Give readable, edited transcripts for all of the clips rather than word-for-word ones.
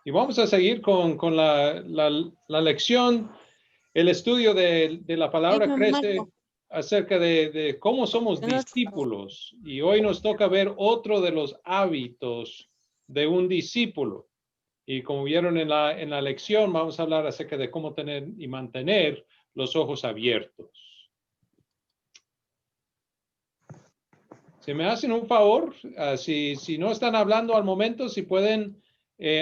Y vamos a seguir con la lección, el estudio de la palabra crece acerca de cómo somos discípulos. Y hoy nos toca ver otro de los hábitos de un discípulo. Y como vieron en la lección, vamos a hablar acerca de cómo tener y mantener los ojos abiertos. Si me hacen un favor, si no están hablando al momento, si pueden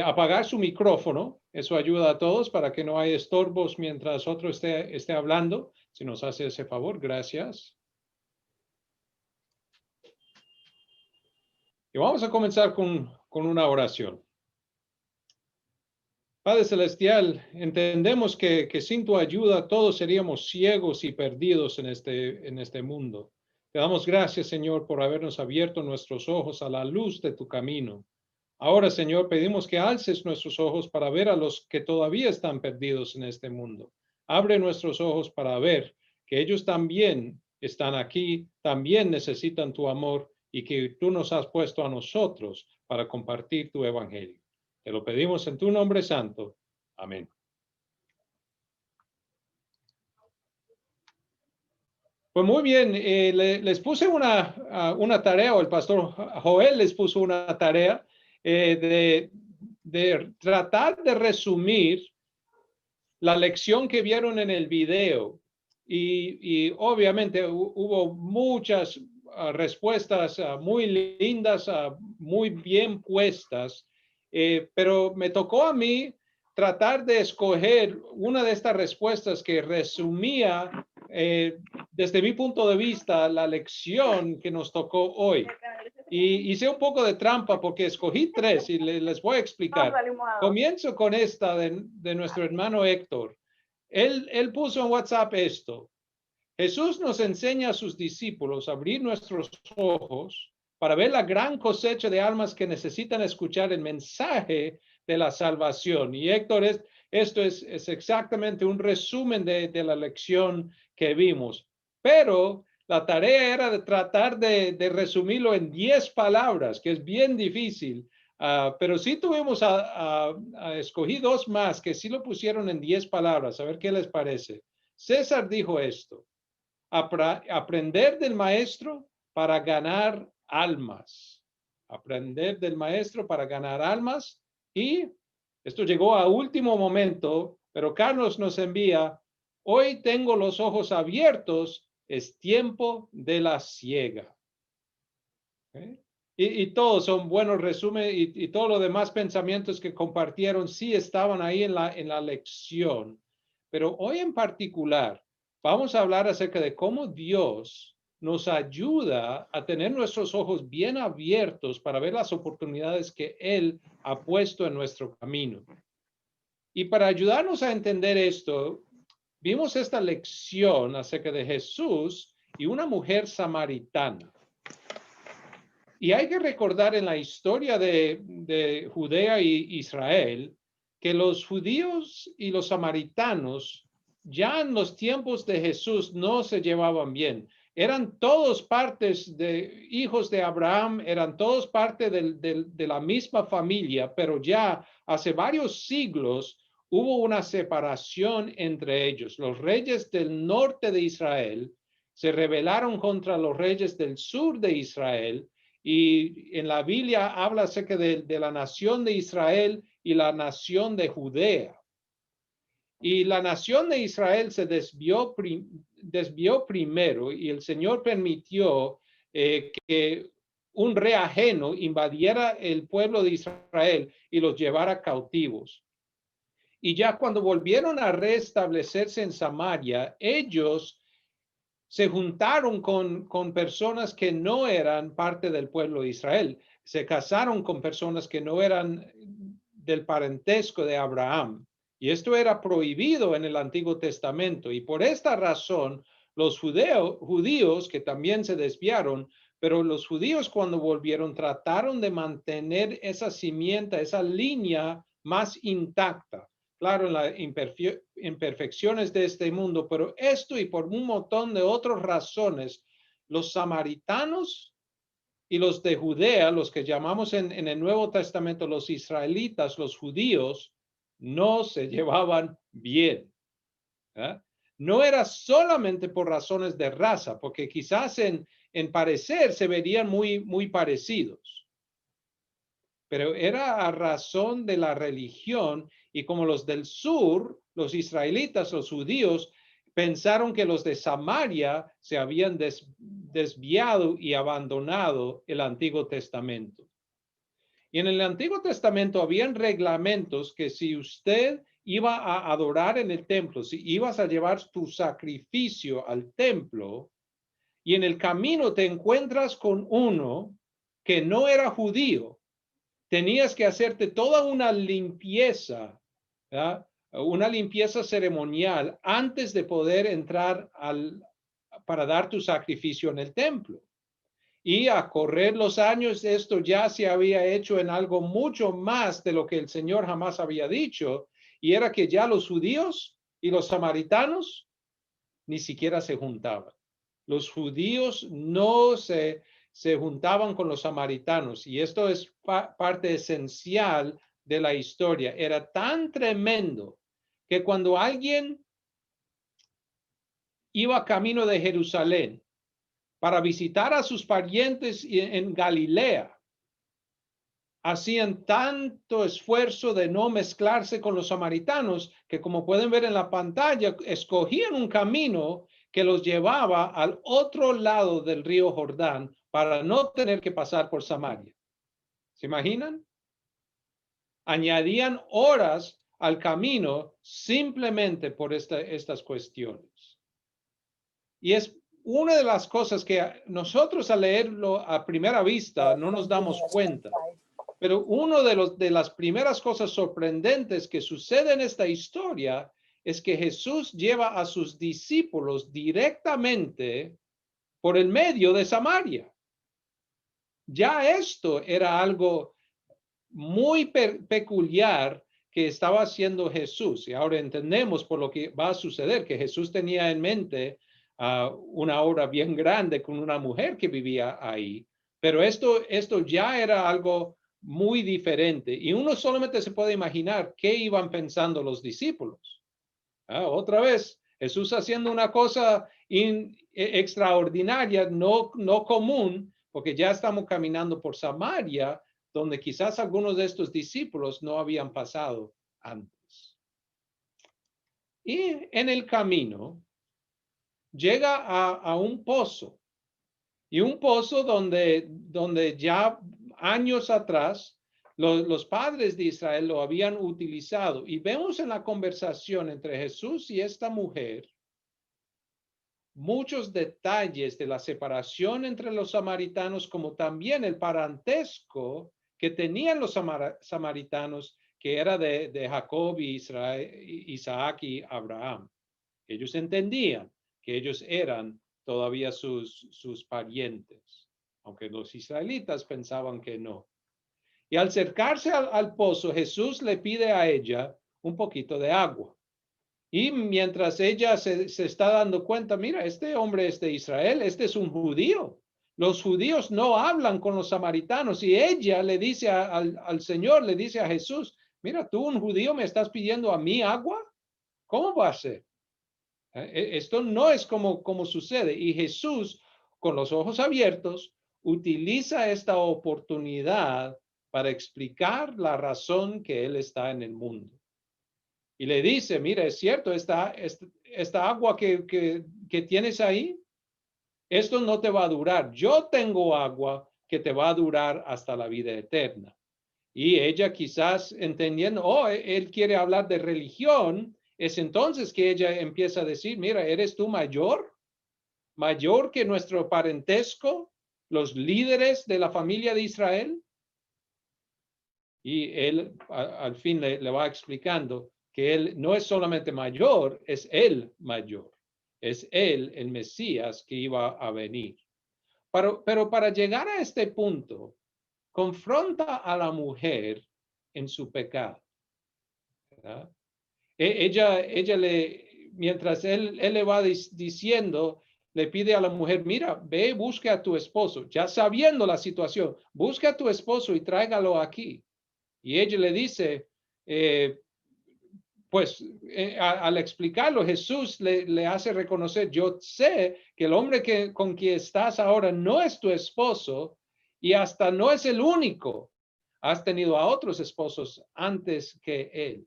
apagar su micrófono, eso ayuda a todos para que no haya estorbos mientras otro esté hablando. Si nos hace ese favor, gracias. Y vamos a comenzar con una oración. Padre Celestial, entendemos que sin tu ayuda todos seríamos ciegos y perdidos en este mundo. Te damos gracias, Señor, por habernos abierto nuestros ojos a la luz de tu camino. Ahora, Señor, pedimos que alces nuestros ojos para ver a los que todavía están perdidos en este mundo. Abre nuestros ojos para ver que ellos también están aquí, también necesitan tu amor y que tú nos has puesto a nosotros para compartir tu evangelio. Te lo pedimos en tu nombre santo. Amén. Pues muy bien, les puse una tarea, o el pastor Joel les puso una tarea de tratar de resumir la lección que vieron en el video. Y obviamente hubo muchas respuestas muy lindas, muy bien puestas, pero me tocó a mí tratar de escoger una de estas respuestas que resumía desde mi punto de vista la lección que nos tocó hoy. Y hice un poco de trampa porque escogí tres y les voy a explicar. Comienzo con esta de nuestro hermano Héctor. Él puso en WhatsApp esto. Jesús nos enseña a sus discípulos a abrir nuestros ojos para ver la gran cosecha de almas que necesitan escuchar el mensaje de la salvación. Y Héctor, esto es exactamente un resumen de la lección que vimos. Pero la tarea era de tratar de resumirlo en 10 palabras, que es bien difícil. Pero sí tuvimos escogí dos más que sí lo pusieron en 10 palabras. A ver qué les parece. César dijo esto: aprender del maestro para ganar almas. Aprender del maestro para ganar almas. Y esto llegó a último momento, pero Carlos nos envía: hoy tengo los ojos abiertos, es tiempo de la siega. ¿Okay? Y todos son buenos resúmenes y todos los demás pensamientos que compartieron sí estaban ahí en la lección. Pero hoy en particular vamos a hablar acerca de cómo Dios nos ayuda a tener nuestros ojos bien abiertos para ver las oportunidades que Él ha puesto en nuestro camino. Y para ayudarnos a entender esto, vimos esta lección acerca de Jesús y una mujer samaritana. Y hay que recordar en la historia de Judea y Israel que los judíos y los samaritanos ya en los tiempos de Jesús no se llevaban bien. Eran todos partes de hijos de Abraham, eran todos parte de la misma familia, pero ya hace varios siglos hubo una separación entre ellos. Los reyes del norte de Israel se rebelaron contra los reyes del sur de Israel. Y en la Biblia habla acerca de la nación de Israel y la nación de Judea. Y la nación de Israel se desvió primero y el Señor permitió que un rey ajeno invadiera el pueblo de Israel y los llevara cautivos. Y ya cuando volvieron a restablecerse en Samaria, ellos se juntaron con personas que no eran parte del pueblo de Israel. Se casaron con personas que no eran del parentesco de Abraham. Y esto era prohibido en el Antiguo Testamento. Y por esta razón, los judíos que también se desviaron, pero los judíos cuando volvieron trataron de mantener esa simiente, esa línea más intacta. Claro, en las imperfecciones de este mundo, pero esto y por un montón de otras razones, los samaritanos y los de Judea, los que llamamos en el Nuevo Testamento los israelitas, los judíos, no se llevaban bien. ¿Eh? No era solamente por razones de raza, porque quizás en parecer se verían muy parecidos, pero era a razón de la religión, y como los del sur, los israelitas, los judíos, pensaron que los de Samaria se habían desviado y abandonado el Antiguo Testamento. Y en el Antiguo Testamento habían reglamentos que si usted iba a adorar en el templo, si ibas a llevar tu sacrificio al templo y en el camino te encuentras con uno que no era judío, tenías que hacerte toda una limpieza, ¿verdad? Una limpieza ceremonial antes de poder entrar para dar tu sacrificio en el templo. Y a correr los años, esto ya se había hecho en algo mucho más de lo que el Señor jamás había dicho, y era que ya los judíos y los samaritanos ni siquiera se juntaban. Los judíos no se juntaban con los samaritanos, y esto es parte esencial de la historia. Era tan tremendo que cuando alguien iba camino de Jerusalén para visitar a sus parientes en Galilea, hacían tanto esfuerzo de no mezclarse con los samaritanos que, como pueden ver en la pantalla, escogían un camino que los llevaba al otro lado del río Jordán para no tener que pasar por Samaria. ¿Se imaginan? Añadían horas al camino simplemente por estas cuestiones. Y es una de las cosas que nosotros al leerlo a primera vista no nos damos cuenta. Pero una de las primeras cosas sorprendentes que sucede en esta historia es que Jesús lleva a sus discípulos directamente por el medio de Samaria. Ya esto era algo muy peculiar que estaba haciendo Jesús. Y ahora entendemos por lo que va a suceder, que Jesús tenía en mente una obra bien grande con una mujer que vivía ahí. Pero esto ya era algo muy diferente. Y uno solamente se puede imaginar qué iban pensando los discípulos. Otra vez, Jesús haciendo una cosa extraordinaria, no común, porque ya estamos caminando por Samaria, donde quizás algunos de estos discípulos no habían pasado antes. Y en el camino llega a un pozo, y un pozo donde ya años atrás los padres de Israel lo habían utilizado. Y vemos en la conversación entre Jesús y esta mujer muchos detalles de la separación entre los samaritanos, como también el parentesco que tenían los samaritanos, que era de Jacob y Isaac y Abraham. Ellos entendían que ellos eran todavía sus parientes, aunque los israelitas pensaban que no. Y al acercarse al pozo, Jesús le pide a ella un poquito de agua. Y mientras ella se está dando cuenta, mira, este hombre es de Israel, este es un judío. Los judíos no hablan con los samaritanos, y ella le dice al Señor, le dice a Jesús, mira, tú un judío me estás pidiendo a mí agua. ¿Cómo va a ser? Esto no es como sucede. Y Jesús, con los ojos abiertos, utiliza esta oportunidad para explicar la razón que él está en el mundo. Y le dice, mira, es cierto, esta agua que tienes ahí, esto no te va a durar. Yo tengo agua que te va a durar hasta la vida eterna. Y ella quizás entendiendo, él quiere hablar de religión, es entonces que ella empieza a decir, mira, ¿eres tú mayor que nuestro parentesco, los líderes de la familia de Israel? Y él al fin le va explicando que él no es solamente mayor, es el mayor. Es él, el Mesías, que iba a venir. Pero para llegar a este punto, confronta a la mujer en su pecado, ¿verdad? Ella mientras él le va diciendo, le pide a la mujer, mira, ve, busque a tu esposo, ya sabiendo la situación, busca a tu esposo y tráigalo aquí. Y ella le dice, al explicarlo, Jesús le hace reconocer, yo sé que el hombre con quien estás ahora no es tu esposo y hasta no es el único. Has tenido a otros esposos antes que él.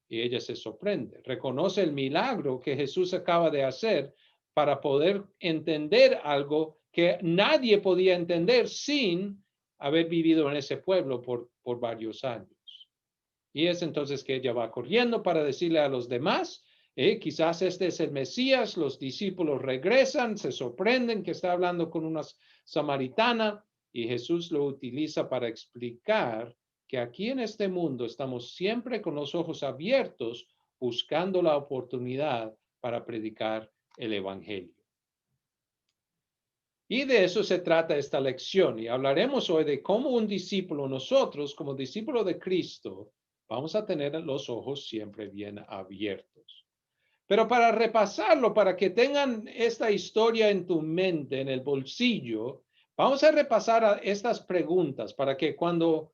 Y ella se sorprende, reconoce el milagro que Jesús acaba de hacer para poder entender algo que nadie podía entender sin haber vivido en ese pueblo por varios años. Y es entonces que ella va corriendo para decirle a los demás, quizás este es el Mesías, los discípulos regresan, se sorprenden que está hablando con una samaritana y Jesús lo utiliza para explicar que aquí en este mundo estamos siempre con los ojos abiertos buscando la oportunidad para predicar el evangelio. Y de eso se trata esta lección y hablaremos hoy de cómo un discípulo, nosotros como discípulo de Cristo, vamos a tener los ojos siempre bien abiertos. Pero para repasarlo, para que tengan esta historia en tu mente, en el bolsillo, vamos a repasar estas preguntas para que cuando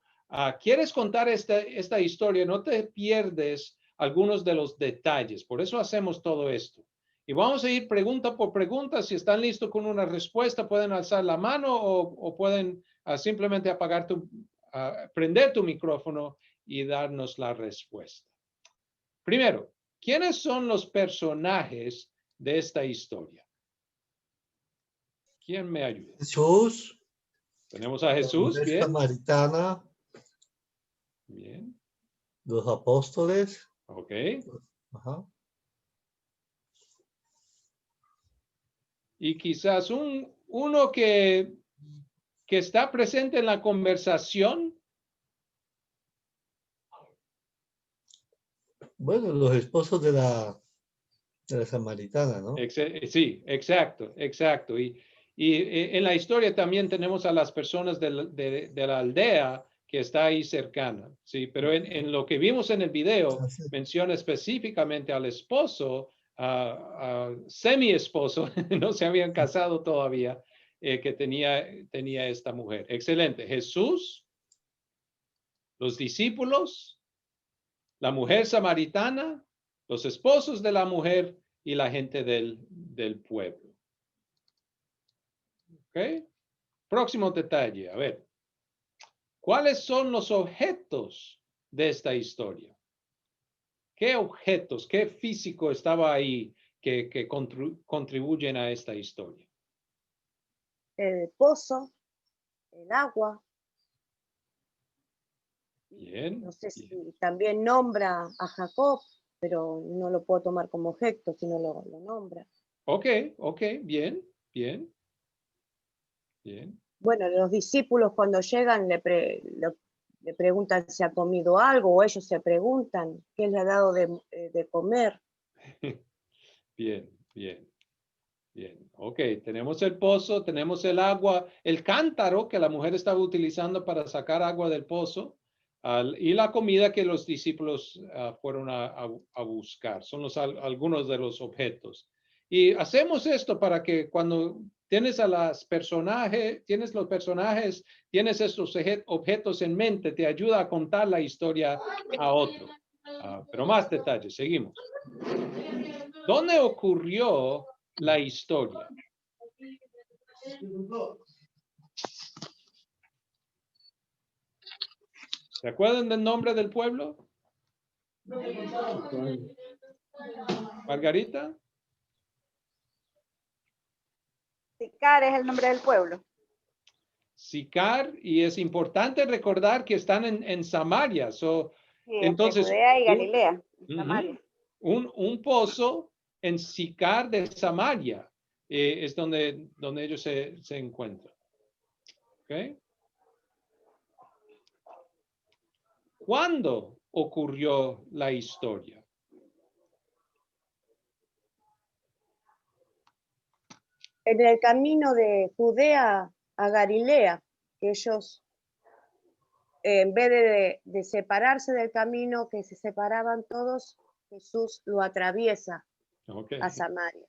quieres contar esta historia no te pierdes algunos de los detalles. Por eso hacemos todo esto. Y vamos a ir pregunta por pregunta. Si están listos con una respuesta, pueden alzar la mano o pueden simplemente prender tu micrófono y darnos la respuesta. Primero, ¿quiénes son los personajes de esta historia? ¿Quién me ayuda? Jesús. Tenemos a Jesús, La bien. samaritana. Bien. Los apóstoles. Ok. Ajá. Y quizás uno que está presente en la conversación. Bueno, los esposos de la samaritana, ¿no? Sí, exacto. Y en la historia también tenemos a las personas de la aldea que está ahí cercana, sí, pero en lo que vimos en el video menciona específicamente al esposo, semi esposo, no se habían casado todavía, que tenía esta mujer. Excelente. Jesús, los discípulos, la mujer samaritana, los esposos de la mujer y la gente del pueblo. ¿Ok? Próximo detalle. A ver. ¿Cuáles son los objetos de esta historia? ¿Qué objetos, qué físico estaba ahí que contribuyen a esta historia? El pozo, el agua. Bien. No sé si bien. también nombra a Jacob, pero no lo puedo tomar como objeto, sino lo nombra. Ok, bien. Bueno, los discípulos cuando llegan le preguntan si ha comido algo, o ellos se preguntan qué le ha dado de comer. Bien. Ok, tenemos el pozo, tenemos el agua, el cántaro que la mujer estaba utilizando para sacar agua del pozo, y la comida que los discípulos fueron a buscar. Son algunos de los objetos. Y hacemos esto para que cuando tienes los personajes, tienes estos objetos en mente, te ayuda a contar la historia a otro. Pero más detalles, seguimos. ¿Dónde ocurrió la historia? ¿Se acuerdan del nombre del pueblo? Margarita. Sicar es el nombre del pueblo. Sicar, y es importante recordar que están en Samaria. Sí, Entonces, Judea y Galilea, Samaria. Un pozo en Sicar de Samaria es donde ellos se encuentran. ¿Okay? ¿Cuándo ocurrió la historia? En el camino de Judea a Galilea, que ellos, en vez de separarse del camino que se separaban todos, Jesús lo atraviesa a Samaria.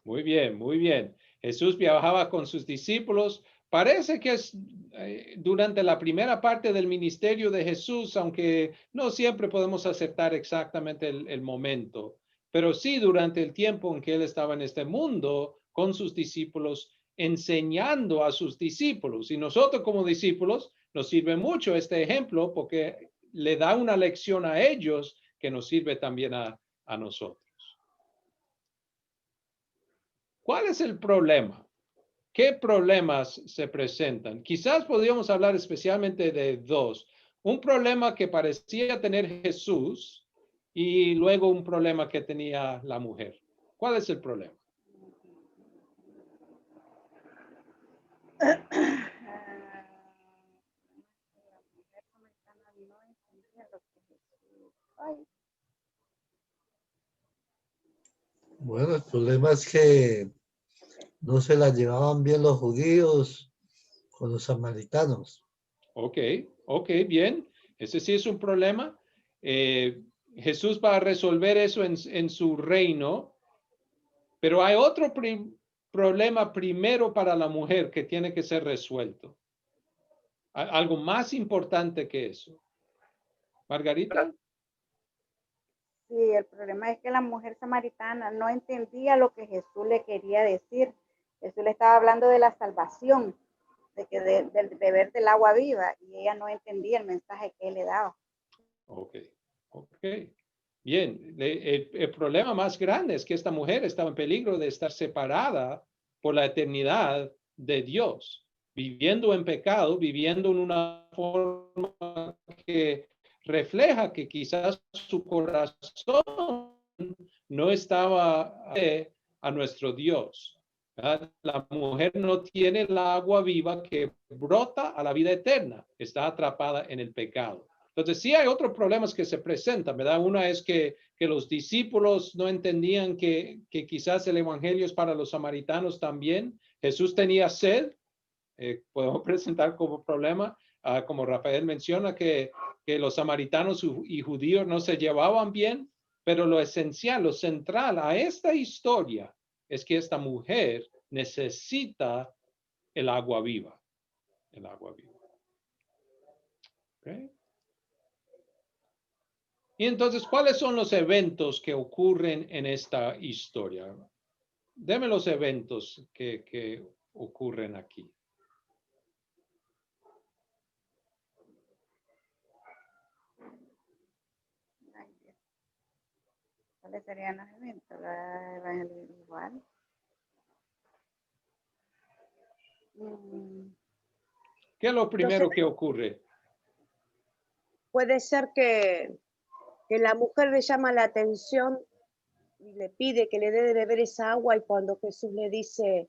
Muy bien. Jesús viajaba con sus discípulos. Parece que es durante la primera parte del ministerio de Jesús, aunque no siempre podemos aceptar exactamente el momento, pero sí durante el tiempo en que él estaba en este mundo con sus discípulos, enseñando a sus discípulos. Y nosotros como discípulos nos sirve mucho este ejemplo porque le da una lección a ellos que nos sirve también a nosotros. ¿Cuál es el problema? ¿Qué problemas se presentan? Quizás podríamos hablar especialmente de dos. Un problema que parecía tener Jesús y luego un problema que tenía la mujer. ¿Cuál es el problema? Bueno, el problema es que no se la llevaban bien los judíos con los samaritanos. Ok, bien. Ese sí es un problema. Jesús va a resolver eso en su reino, pero hay otro problema primero para la mujer que tiene que ser resuelto. Algo más importante que eso. Margarita. Sí, el problema es que la mujer samaritana no entendía lo que Jesús le quería decir. Jesús le estaba hablando de la salvación, de que del beber del agua viva, y ella no entendía el mensaje que él le daba. Ok. Bien, el problema más grande es que esta mujer estaba en peligro de estar separada por la eternidad de Dios, viviendo en pecado, viviendo en una forma que refleja que quizás su corazón no estaba a nuestro Dios. ¿Verdad? La mujer no tiene el agua viva que brota a la vida eterna, está atrapada en el pecado. Entonces, sí hay otros problemas que se presentan, ¿verdad? Una es que los discípulos no entendían que quizás el evangelio es para los samaritanos también. Jesús tenía sed, podemos presentar como problema, como Rafael menciona, que los samaritanos y judíos no se llevaban bien, pero lo esencial, lo central a esta historia es que esta mujer necesita el agua viva. El agua viva. ¿Okay? Y entonces, ¿cuáles son los eventos que ocurren en esta historia? Deme los eventos que ocurren aquí. ¿Cuáles serían los eventos? La evangelio igual. ¿Qué es lo primero que ocurre? Puede ser que la mujer le llama la atención y le pide que le dé de beber esa agua, y cuando Jesús le dice,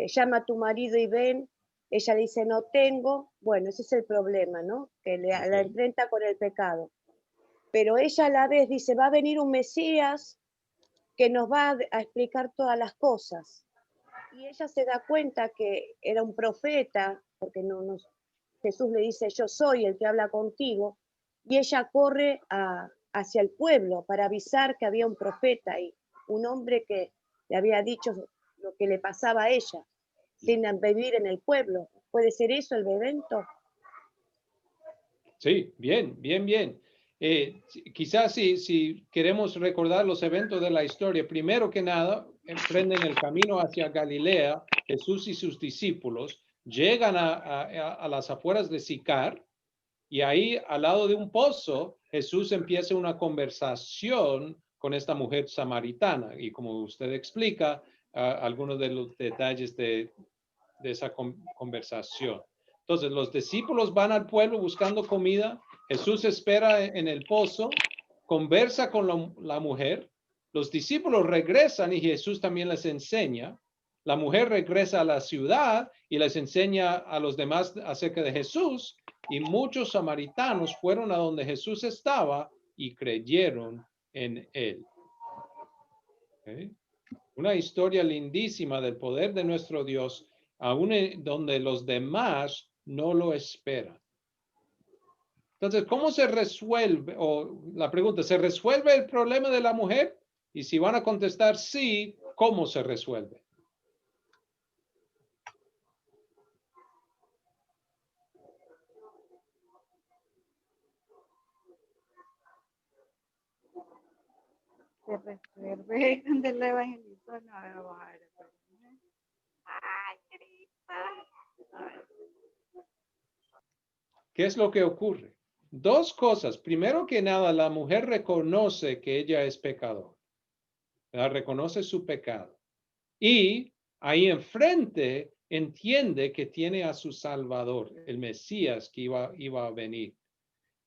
llama a tu marido y ven, ella dice, no tengo. Bueno, ese es el problema, ¿no? Que la enfrenta con el pecado. Pero ella a la vez dice, va a venir un Mesías que nos va a explicar todas las cosas. Y ella se da cuenta que era un profeta, porque Jesús le dice, yo soy el que habla contigo, y ella corre hacia el pueblo para avisar que había un profeta y un hombre que le había dicho lo que le pasaba a ella, sin vivir en el pueblo. ¿Puede ser eso el evento? Sí, bien. Quizás si queremos recordar los eventos de la historia, primero que nada, emprenden el camino hacia Galilea. Jesús y sus discípulos llegan a las afueras de Sicar, y ahí al lado de un pozo, Jesús empieza una conversación con esta mujer samaritana. Y como usted explica, algunos de los detalles de esa conversación. Entonces, los discípulos van al pueblo buscando comida. Jesús espera en el pozo, conversa con la mujer. Los discípulos regresan y Jesús también les enseña. La mujer regresa a la ciudad y les enseña a los demás acerca de Jesús. Y muchos samaritanos fueron a donde Jesús estaba y creyeron en él. ¿Okay? Una historia lindísima del poder de nuestro Dios, aún donde los demás no lo esperan. Entonces, ¿cómo se resuelve? O la pregunta, ¿se resuelve el problema de la mujer? Y si van a contestar sí, ¿cómo se resuelve? Se resuelve cuando el evangelizó. No, vamos a ver. Ay, Cristo. ¿Qué es lo que ocurre? Dos cosas. Primero que nada, la mujer reconoce que ella es pecador. ¿Verdad? Reconoce su pecado. Y ahí enfrente entiende que tiene a su Salvador, el Mesías que iba a venir.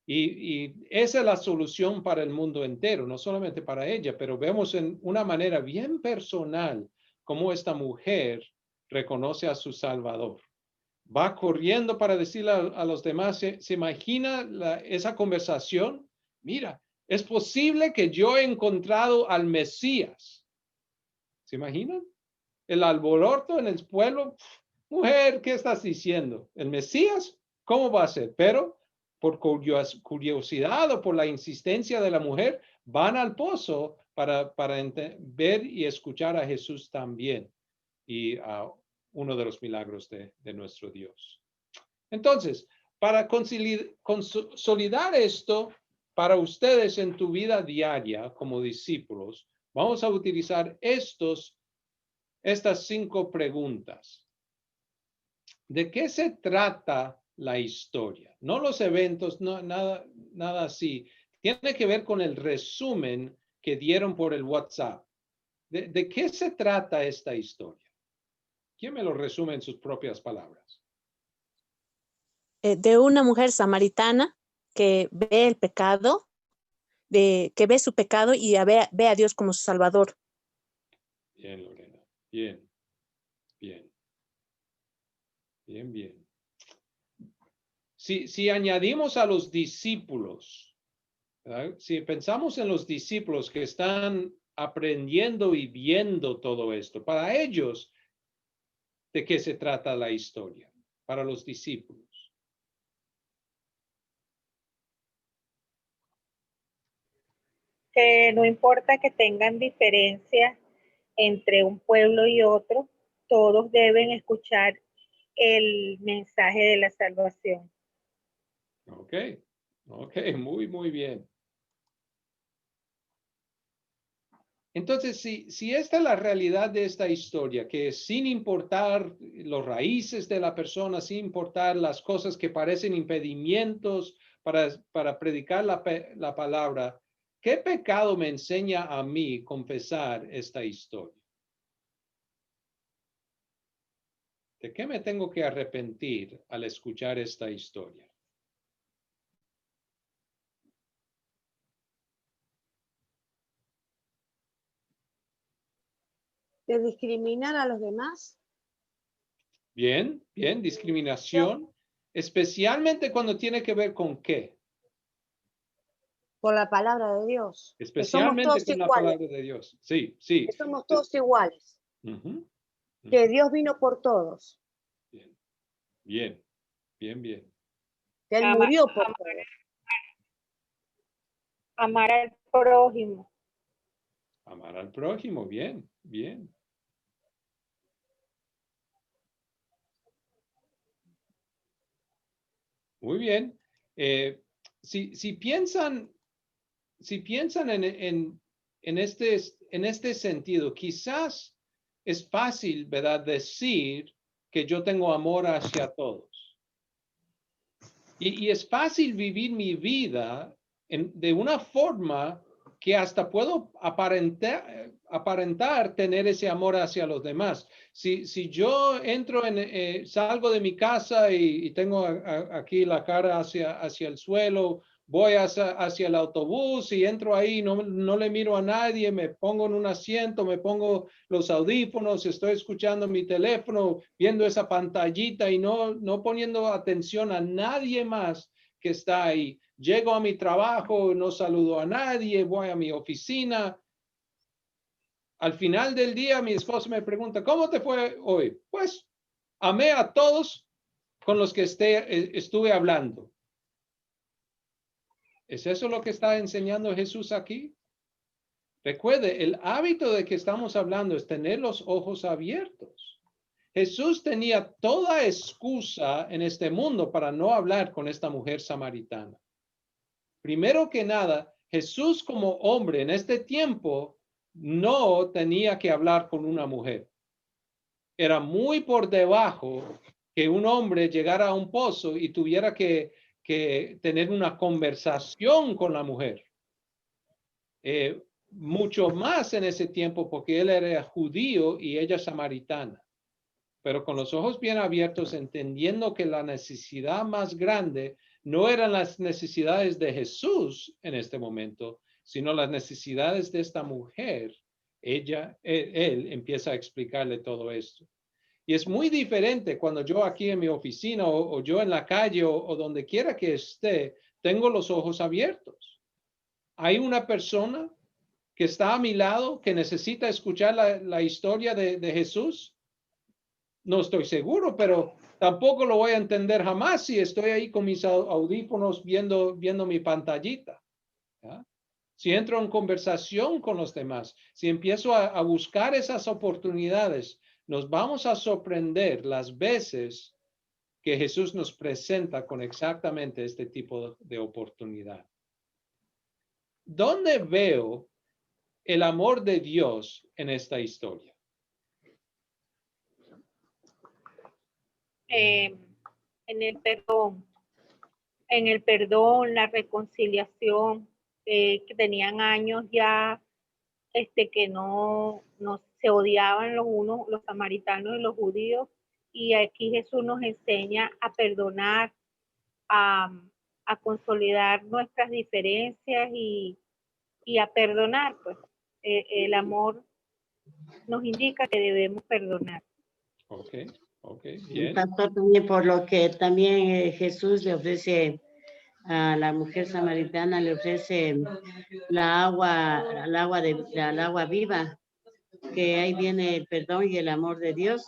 Y esa es la solución para el mundo entero, no solamente para ella, pero vemos en una manera bien personal cómo esta mujer reconoce a su Salvador. Va corriendo para decirle a los demás, ¿se imagina esa conversación? Mira, es posible que yo he encontrado al Mesías. ¿Se imaginan? El alboroto en el pueblo. Mujer, ¿qué estás diciendo? ¿El Mesías? ¿Cómo va a ser? Pero por curiosidad o por la insistencia de la mujer, van al pozo para ver y escuchar a Jesús también. Y a uno de los milagros de nuestro Dios. Entonces, para consolidar esto para ustedes en tu vida diaria como discípulos, vamos a utilizar estas 5 preguntas. ¿De qué se trata la historia? No los eventos, no, nada así. Tiene que ver con el resumen que dieron por el WhatsApp. ¿De qué se trata esta historia? ¿Quién me lo resume en sus propias palabras? De una mujer samaritana que ve el pecado, que ve su pecado y ve a Dios como su Salvador. Bien, Lorena. Bien. Si añadimos a los discípulos, ¿verdad? Si pensamos en los discípulos que están aprendiendo y viendo todo esto, para ellos, ¿de qué se trata la historia? Para los discípulos. Que no importa que tengan diferencias entre un pueblo y otro, todos deben escuchar el mensaje de la salvación. Ok, muy bien. Entonces, si esta es la realidad de esta historia, que sin importar los raíces de la persona, sin importar las cosas que parecen impedimentos para predicar la palabra, ¿qué pecado me enseña a mí confesar esta historia? ¿De qué me tengo que arrepentir al escuchar esta historia? ¿De discriminar a los demás? Bien, discriminación, especialmente cuando tiene que ver con qué. Por la palabra de Dios. Especialmente con la palabra de Dios. Sí. Que somos todos iguales. Uh-huh. Que Dios vino por todos. Bien. Que Él murió por todos. Amar al prójimo. Amar al prójimo, bien. Muy bien. Si piensan en este sentido, quizás es fácil, ¿verdad?, decir que yo tengo amor hacia todos. Y es fácil vivir mi vida de una forma que hasta puedo aparentar tener ese amor hacia los demás. Si yo salgo de mi casa y tengo aquí la cara hacia el suelo, voy hacia el autobús y entro ahí, no le miro a nadie, me pongo en un asiento, me pongo los audífonos, estoy escuchando mi teléfono, viendo esa pantallita y no poniendo atención a nadie más que está ahí. Llego a mi trabajo, no saludo a nadie, voy a mi oficina. Al final del día, mi esposa me pregunta, ¿cómo te fue hoy? Pues amé a todos con los que estuve hablando. ¿Es eso lo que está enseñando Jesús aquí? Recuerde, el hábito de que estamos hablando es tener los ojos abiertos. Jesús tenía toda excusa en este mundo para no hablar con esta mujer samaritana. Primero que nada, Jesús como hombre en este tiempo no tenía que hablar con una mujer. Era muy por debajo que un hombre llegara a un pozo y tuviera que tener una conversación con la mujer. Mucho más en ese tiempo porque él era judío y ella samaritana. Pero con los ojos bien abiertos, entendiendo que la necesidad más grande no eran las necesidades de Jesús en este momento, sino las necesidades de esta mujer. Él empieza a explicarle todo esto. Y es muy diferente cuando yo aquí en mi oficina o yo en la calle o donde quiera que esté, tengo los ojos abiertos. Hay una persona que está a mi lado que necesita escuchar la historia de Jesús. No estoy seguro, pero tampoco lo voy a entender jamás si estoy ahí con mis audífonos viendo mi pantallita. ¿Ya? Si entro en conversación con los demás, si empiezo a buscar esas oportunidades, nos vamos a sorprender las veces que Jesús nos presenta con exactamente este tipo de oportunidad. ¿Dónde veo el amor de Dios en esta historia? En el perdón, la reconciliación, que tenían años ya que no se odiaban los unos, los samaritanos y los judíos, y aquí Jesús nos enseña a perdonar, a consolidar nuestras diferencias y a perdonar, pues. El amor nos indica que debemos perdonar. Ok, bien. Pastor, también por lo que también Jesús le ofrece a la mujer samaritana, le ofrece el agua viva, que ahí viene el perdón y el amor de Dios,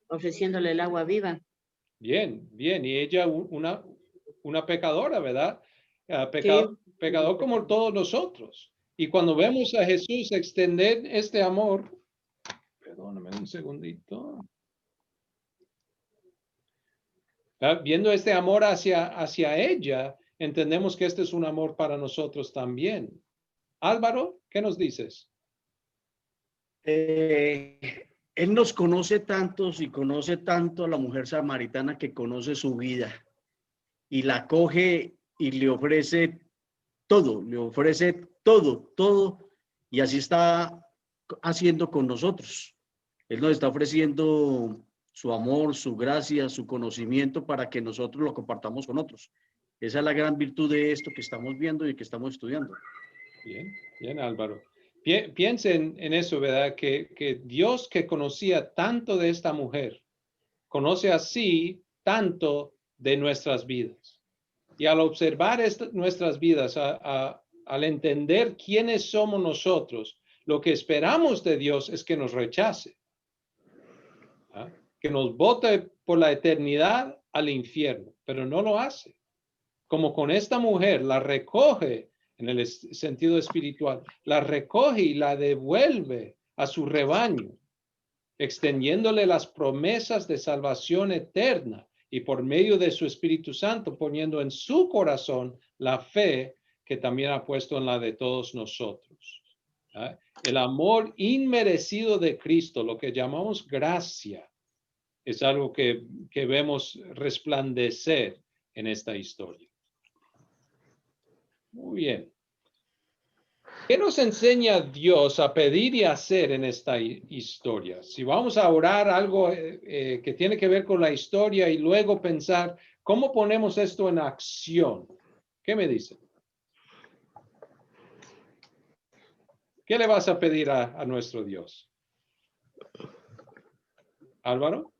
ofreciéndole el agua viva. Bien. Y ella una pecadora, ¿verdad? Sí. Pecador como todos nosotros. Y cuando vemos a Jesús extender este amor, perdóname un segundito. Viendo este amor hacia ella, entendemos que este es un amor para nosotros también. Álvaro, ¿qué nos dices? Él nos conoce tantos y conoce tanto a la mujer samaritana que conoce su vida y la coge y le ofrece todo, y así está haciendo con nosotros. Él nos está ofreciendo su amor, su gracia, su conocimiento para que nosotros lo compartamos con otros. Esa es la gran virtud de esto que estamos viendo y que estamos estudiando. Bien, Álvaro. Piensen en eso, ¿verdad? Que Dios, que conocía tanto de esta mujer, conoce así tanto de nuestras vidas. Y al observar nuestras vidas, al entender quiénes somos nosotros, lo que esperamos de Dios es que nos rechace, ¿ah? Que nos bote por la eternidad al infierno, pero no lo hace. Como con esta mujer, la recoge en el sentido espiritual, la recoge y la devuelve a su rebaño, extendiéndole las promesas de salvación eterna y por medio de su Espíritu Santo poniendo en su corazón la fe que también ha puesto en la de todos nosotros. ¿Ah? El amor inmerecido de Cristo, lo que llamamos gracia, es algo que vemos resplandecer en esta historia. Muy bien. ¿Qué nos enseña Dios a pedir y hacer en esta historia? Si vamos a orar algo que tiene que ver con la historia y luego pensar, ¿cómo ponemos esto en acción? ¿Qué me dicen? ¿Qué le vas a pedir a nuestro Dios? Álvaro.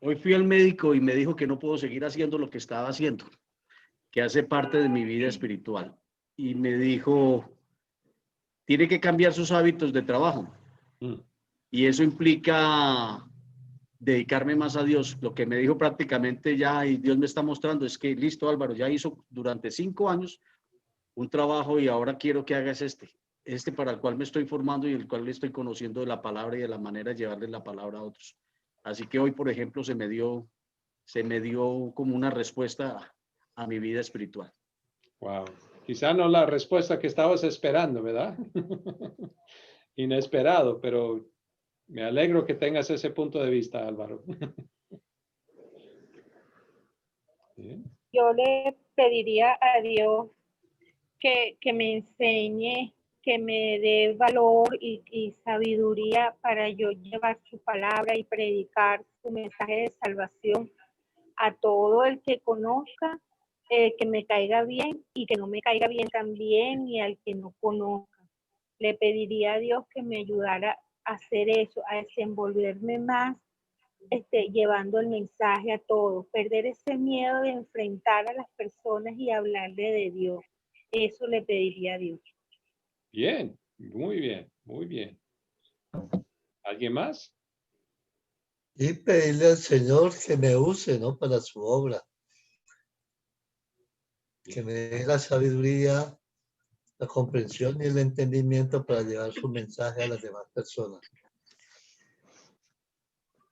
Hoy fui al médico y me dijo que no puedo seguir haciendo lo que estaba haciendo, que hace parte de mi vida espiritual. Y me dijo, tiene que cambiar sus hábitos de trabajo. Y eso implica dedicarme más a Dios. Lo que me dijo prácticamente ya, y Dios me está mostrando, es que listo, Álvaro, ya hizo durante 5 años un trabajo y ahora quiero que hagas este para el cual me estoy formando y el cual le estoy conociendo de la palabra y de la manera de llevarle la palabra a otros. Así que hoy, por ejemplo, se me dio como una respuesta a mi vida espiritual. Wow. Quizá no la respuesta que estabas esperando, ¿verdad? Inesperado, pero me alegro que tengas ese punto de vista, Álvaro. Bien. Yo le pediría a Dios que me enseñe, que me dé valor y sabiduría para yo llevar su palabra y predicar su mensaje de salvación a todo el que conozca, que me caiga bien y que no me caiga bien también, y al que no conozca. Le pediría a Dios que me ayudara a hacer eso, a desenvolverme más, llevando el mensaje a todos, perder ese miedo de enfrentar a las personas y hablarle de Dios. Eso le pediría a Dios. Bien, muy bien, muy bien. ¿Alguien más? Y pedirle al Señor que me use, ¿no? Para su obra. Que me dé la sabiduría, la comprensión y el entendimiento para llevar su mensaje a las demás personas.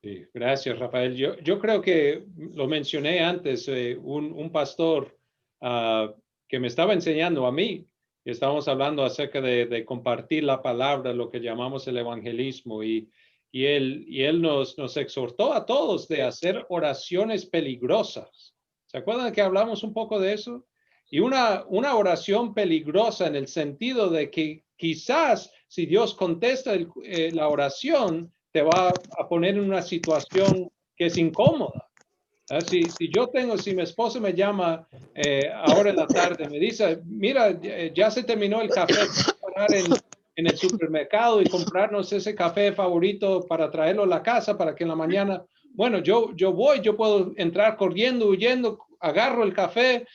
Sí, gracias, Rafael. Yo creo que lo mencioné antes, un pastor que me estaba enseñando a mí, y estábamos hablando acerca de compartir la palabra, lo que llamamos el evangelismo, y él nos exhortó a todos de hacer oraciones peligrosas. ¿Se acuerdan que hablamos un poco de eso? Y una oración peligrosa en el sentido de que quizás si Dios contesta la oración, te va a poner en una situación que es incómoda. Si mi esposa me llama ahora en la tarde, me dice, mira, ya se terminó el café, parar en el supermercado y comprarnos ese café favorito para traerlo a la casa para que en la mañana, bueno, yo puedo entrar corriendo, huyendo, agarro el café,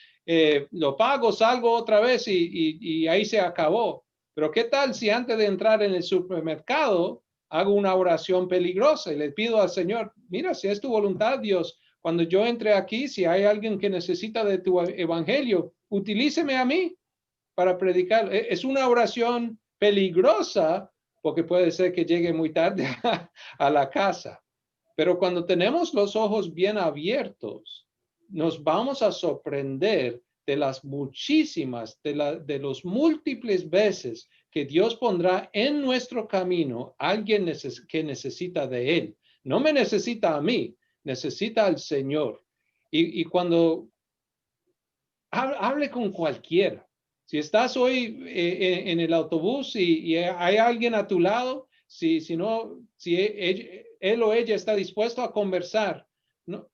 lo pago, salgo otra vez y ahí se acabó. Pero ¿qué tal si antes de entrar en el supermercado hago una oración peligrosa y le pido al Señor, mira, si es tu voluntad, Dios, cuando yo entre aquí, si hay alguien que necesita de tu evangelio, utilíceme a mí para predicar. Es una oración peligrosa porque puede ser que llegue muy tarde a la casa. Pero cuando tenemos los ojos bien abiertos, nos vamos a sorprender de las muchísimas, de los múltiples veces que Dios pondrá en nuestro camino a alguien que necesita de Él. No me necesita a mí, necesita al Señor. Y cuando hable con cualquiera, si estás hoy en el autobús y hay alguien a tu lado, si él o ella está dispuesto a conversar, ¿no?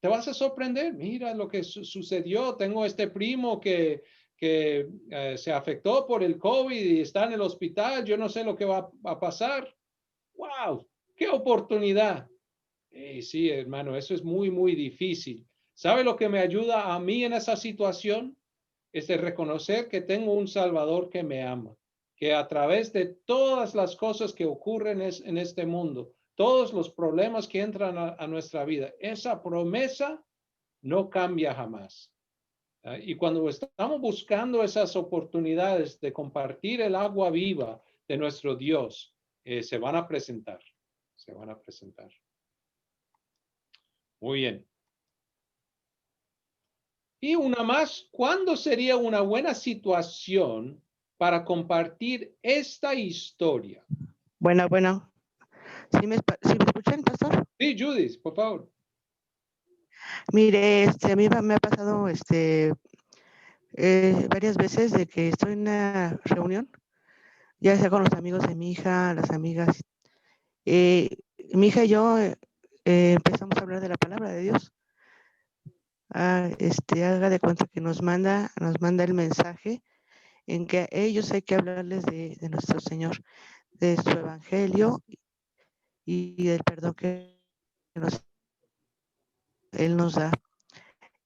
Te vas a sorprender. Mira lo que sucedió. Tengo este primo que se afectó por el COVID y está en el hospital. Yo no sé lo que va a pasar. ¡Wow! ¡Qué oportunidad! Sí, hermano, eso es muy, muy difícil. ¿Sabe lo que me ayuda a mí en esa situación? Es de reconocer que tengo un Salvador que me ama, que a través de todas las cosas que ocurren en este mundo, todos los problemas que entran a nuestra vida, esa promesa no cambia jamás. Y cuando estamos buscando esas oportunidades de compartir el agua viva de nuestro Dios, se van a presentar, se van a presentar. Muy bien. Y una más, ¿cuándo sería una buena situación para compartir esta historia? Bueno. ¿Sí me escuchan, pastor? Sí, Judith, por favor. Mire, a mí me ha pasado varias veces de que estoy en una reunión, ya sea con los amigos de mi hija, las amigas. Mi hija y yo empezamos a hablar de la palabra de Dios. Haga de cuenta que nos manda el mensaje en que a ellos hay que hablarles de nuestro Señor, de su evangelio y del perdón que Él nos da.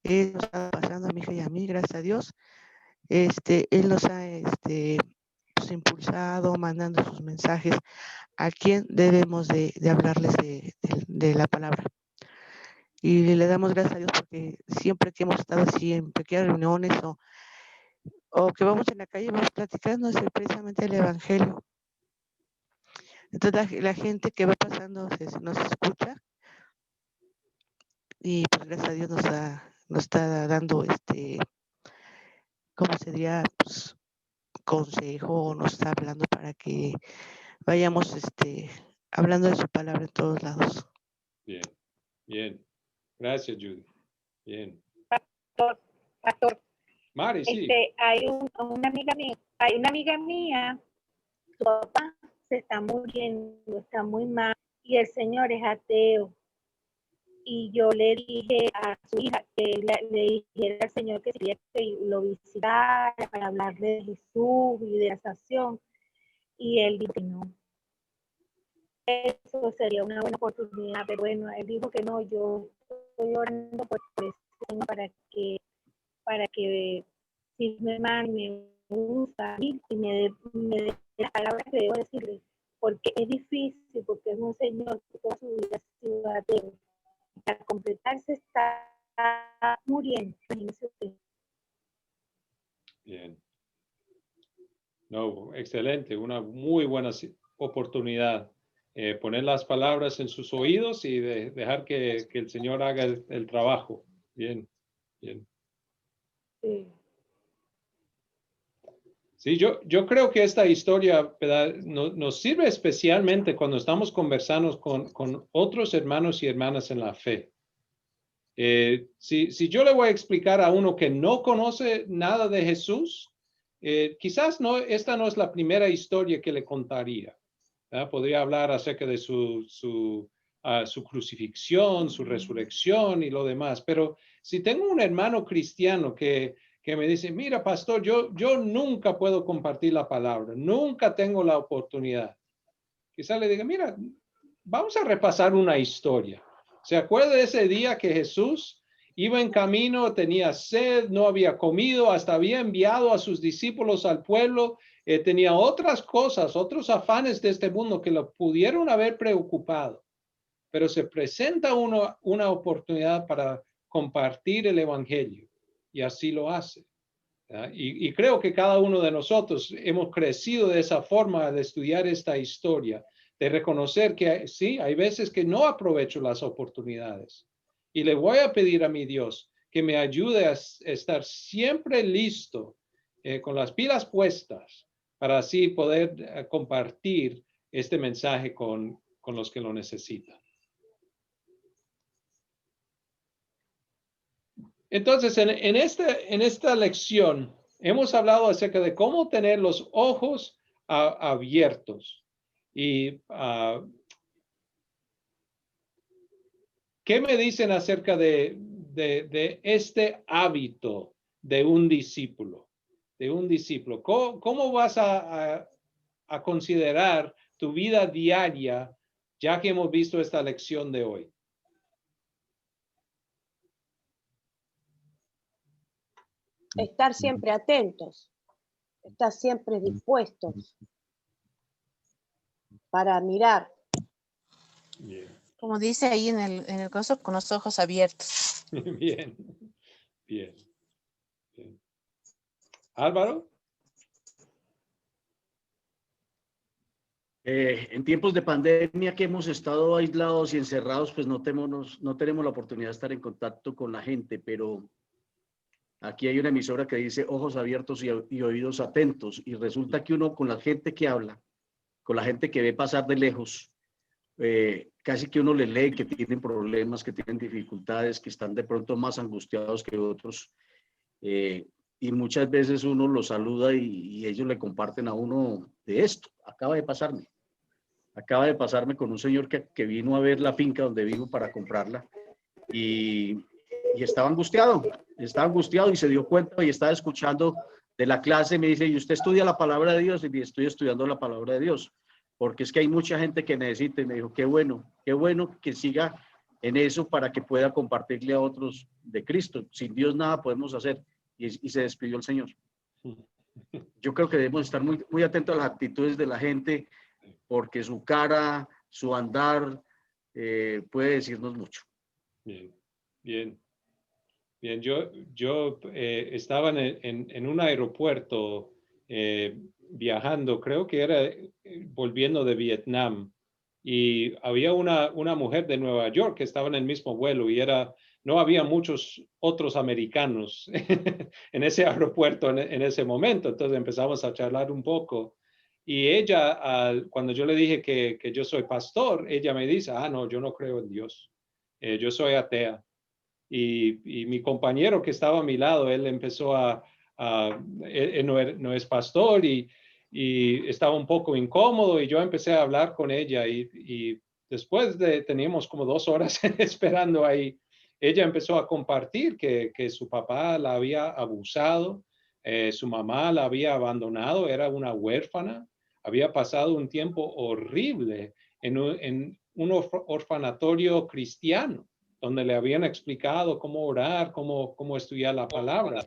Él nos está pasando a mi hija y a mí, gracias a Dios. Él nos ha pues, impulsado, mandando sus mensajes a quien debemos de hablarles de la palabra. Y le damos gracias a Dios porque siempre que hemos estado así en pequeñas reuniones o que vamos en la calle, vamos platicando precisamente el evangelio. Entonces la gente que va pasando nos escucha y pues gracias a Dios nos está dando ¿cómo sería? Pues, consejo, nos está hablando para que vayamos hablando de su palabra en todos lados. Bien, bien. Gracias, Judy. Bien. Pastor, Mari, sí. hay una amiga mía, su papá se está muriendo, está muy mal, y el señor es ateo. Y yo le dije a su hija que le dijera al Señor que quería que lo visitara para hablarle de Jesús y de la salvación. Y él dijo que no. Eso sería una buena oportunidad, pero bueno, él dijo que no. Yo estoy orando por el Señor para que si me manda, me gusta y me dé las palabras que debo decirle, porque es difícil, porque es un Señor que toda su vida ha sido ateo. Para completarse está muriendo. Bien. No, excelente. Una muy buena oportunidad. Poner las palabras en sus oídos y dejar que el Señor haga el trabajo. Bien, bien. Sí. Sí, yo creo que esta historia, ¿verdad?, nos sirve especialmente cuando estamos conversando con otros hermanos y hermanas en la fe. Si yo le voy a explicar a uno que no conoce nada de Jesús, quizás esta no es la primera historia que le contaría, ¿verdad? Podría hablar acerca de su crucifixión, su resurrección y lo demás. Pero si tengo un hermano cristiano que me dice, mira, pastor, yo nunca puedo compartir la palabra, nunca tengo la oportunidad. Quizás le diga, mira, vamos a repasar una historia. ¿Se acuerda de ese día que Jesús iba en camino, tenía sed, no había comido, hasta había enviado a sus discípulos al pueblo, tenía otras cosas, otros afanes de este mundo que lo pudieron haber preocupado? Pero se presenta una oportunidad para compartir el evangelio y así lo hace. Y creo que cada uno de nosotros hemos crecido de esa forma de estudiar esta historia, de reconocer que sí, hay veces que no aprovecho las oportunidades. Y le voy a pedir a mi Dios que me ayude a estar siempre listo, con las pilas puestas, para así poder compartir este mensaje con los que lo necesitan. Entonces, en esta lección hemos hablado acerca de cómo tener los ojos abiertos y ¿qué me dicen acerca de este hábito de un discípulo? ¿Cómo vas a considerar tu vida diaria, ya que hemos visto esta lección de hoy? Estar siempre atentos, estar siempre dispuestos para mirar. Bien. Como dice ahí en el coso, con los ojos abiertos. Bien, bien, bien. Álvaro. En tiempos de pandemia que hemos estado aislados y encerrados, pues no tenemos la oportunidad de estar en contacto con la gente, pero aquí hay una emisora que dice ojos abiertos y oídos atentos, y resulta que uno con la gente que habla, con la gente que ve pasar de lejos, casi que uno le lee que tienen problemas, que tienen dificultades, que están de pronto más angustiados que otros, y muchas veces uno los saluda y ellos le comparten a uno de esto. Acaba de pasarme con un señor que vino a ver la finca donde vivo para comprarla y estaba angustiado y se dio cuenta y estaba escuchando de la clase. Me dice, ¿y usted estudia la palabra de Dios? Y estoy estudiando la palabra de Dios, porque es que hay mucha gente que necesita. Y me dijo, qué bueno que siga en eso para que pueda compartirle a otros de Cristo. Sin Dios nada podemos hacer. Y se despidió el Señor. Yo creo que debemos estar muy, muy atentos a las actitudes de la gente, porque su cara, su andar, puede decirnos mucho. Bien, bien. Bien, yo estaba en un aeropuerto viajando, creo que era volviendo de Vietnam, y había una mujer de Nueva York que estaba en el mismo vuelo y no había muchos otros americanos en ese aeropuerto en ese momento. Entonces empezamos a charlar un poco. Y ella, cuando yo le dije que yo soy pastor, ella me dice, no, yo no creo en Dios. Yo soy atea. Y mi compañero que estaba a mi lado, él empezó él no es pastor y estaba un poco incómodo y yo empecé a hablar con ella y después teníamos como 2 horas esperando ahí. Ella empezó a compartir que su papá la había abusado, su mamá la había abandonado, era una huérfana, había pasado un tiempo horrible en un orfanatorio cristiano, donde le habían explicado cómo orar, cómo estudiar la palabra.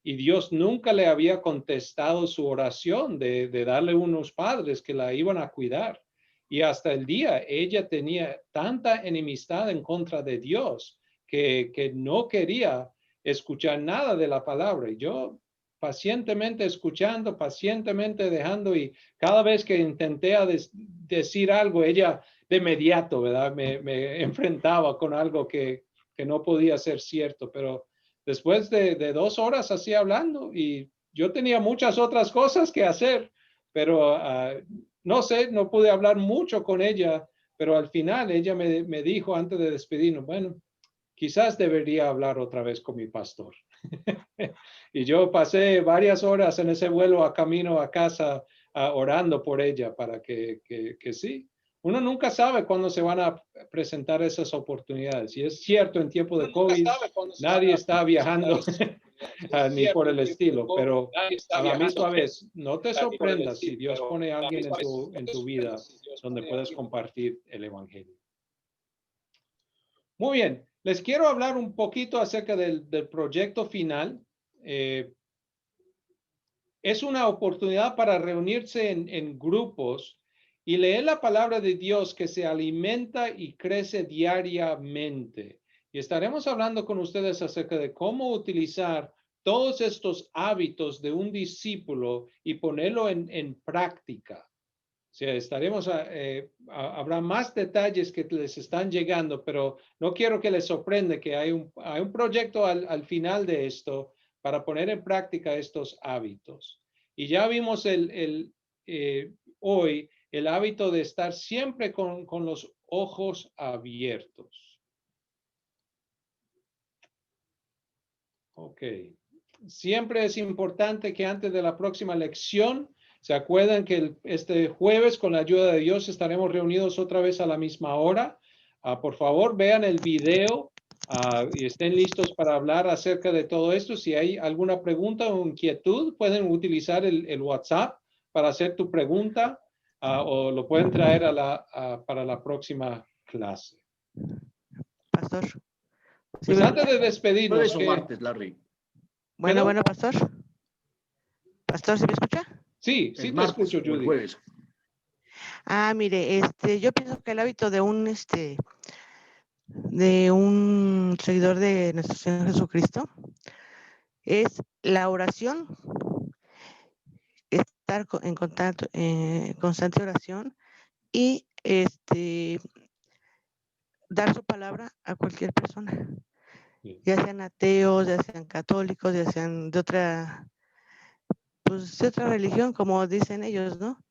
Y Dios nunca le había contestado su oración de darle unos padres que la iban a cuidar. Y hasta el día ella tenía tanta enemistad en contra de Dios que no quería escuchar nada de la palabra. Y yo pacientemente escuchando, pacientemente dejando, y cada vez que intenté decir algo, ella de inmediato, ¿verdad? Me enfrentaba con algo que no podía ser cierto, pero después de 2 horas así hablando, y yo tenía muchas otras cosas que hacer, pero no sé, no pude hablar mucho con ella, pero al final ella me dijo antes de despedirnos, bueno, quizás debería hablar otra vez con mi pastor. Y yo pasé varias horas en ese vuelo a camino a casa orando por ella para que sí. Uno nunca sabe cuándo se van a presentar esas oportunidades. Y es cierto, en tiempo de COVID, nadie está viajando ni por el estilo, pero a la misma vez, no te sorprendas si Dios pone a alguien en tu vida donde puedes compartir el evangelio. Muy bien, les quiero hablar un poquito acerca del proyecto final. Es una oportunidad para reunirse en grupos y leer la palabra de Dios que se alimenta y crece diariamente. Y estaremos hablando con ustedes acerca de cómo utilizar todos estos hábitos de un discípulo y ponerlo en práctica. O sea, habrá más detalles que les están llegando, pero no quiero que les sorprenda que hay un proyecto al final de esto para poner en práctica estos hábitos. Y ya vimos hoy el hábito de estar siempre con los ojos abiertos. Ok. Siempre es importante que antes de la próxima lección, ¿se acuerdan que este jueves, con la ayuda de Dios, estaremos reunidos otra vez a la misma hora? Por favor, vean el video y estén listos para hablar acerca de todo esto. Si hay alguna pregunta o inquietud, pueden utilizar el WhatsApp para hacer tu pregunta o lo pueden traer para la próxima clase. Pastor. Pues antes de despedirnos. Jueves o martes, Larry. Bueno, pastor. Pastor, ¿se me escucha? Sí, sí te escucho, Judy. Jueves. Mire, yo pienso que el hábito de un seguidor de nuestro Señor Jesucristo es la oración, estar en contacto, constante oración y dar su palabra a cualquier persona, ya sean ateos, ya sean católicos, ya sean de otra religión, como dicen ellos, ¿no?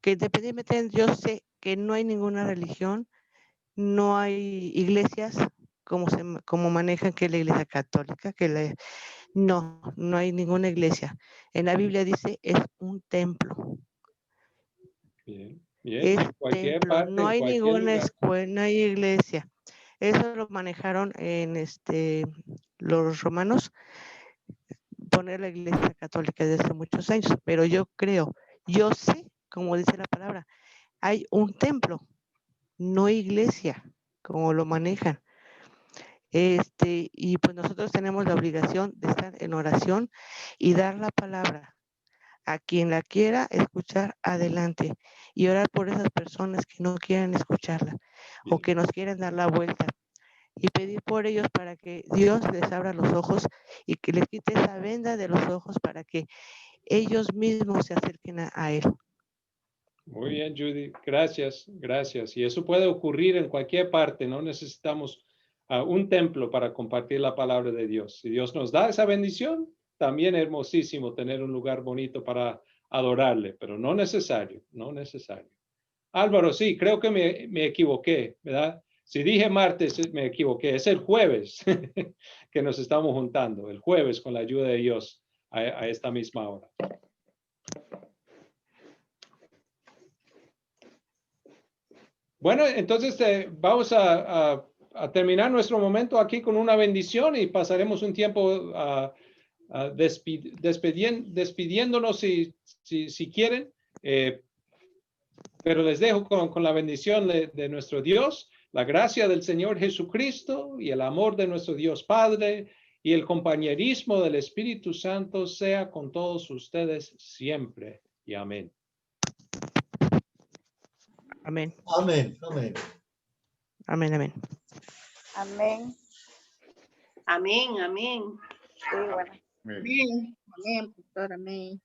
Que independientemente, yo sé que no hay ninguna religión, no hay iglesias como manejan que la iglesia católica, no hay ninguna iglesia. En la Biblia dice es un templo. Bien. Es templo, no hay ninguna escuela, no hay iglesia. Eso lo manejaron en los romanos, poner la iglesia católica desde hace muchos años, pero yo sé, como dice la palabra, hay un templo, no iglesia, como lo manejan. Y pues nosotros tenemos la obligación de estar en oración y dar la palabra a quien la quiera escuchar, adelante, y orar por esas personas que no quieran escucharla o que nos quieren dar la vuelta, y pedir por ellos para que Dios les abra los ojos y que les quite esa venda de los ojos para que ellos mismos se acerquen a Él. Muy bien, Judy. Gracias, gracias. Y eso puede ocurrir en cualquier parte. No necesitamos un templo para compartir la palabra de Dios. Si Dios nos da esa bendición, también es hermosísimo tener un lugar bonito para adorarle, pero no necesario, no necesario. Álvaro, sí, creo que me equivoqué, ¿verdad? Si dije martes, me equivoqué. Es el jueves que nos estamos juntando, el jueves con la ayuda de Dios a esta misma hora. Bueno, entonces vamos a terminar nuestro momento aquí con una bendición y pasaremos un tiempo despidiéndonos si quieren. Pero les dejo con la bendición de nuestro Dios, la gracia del Señor Jesucristo y el amor de nuestro Dios Padre y el compañerismo del Espíritu Santo sea con todos ustedes siempre. Y amén. Amén. Amén, amén. Amén, amén. Amén. Amén, amén. Sí, bueno. Amén, amén, pastor, amén.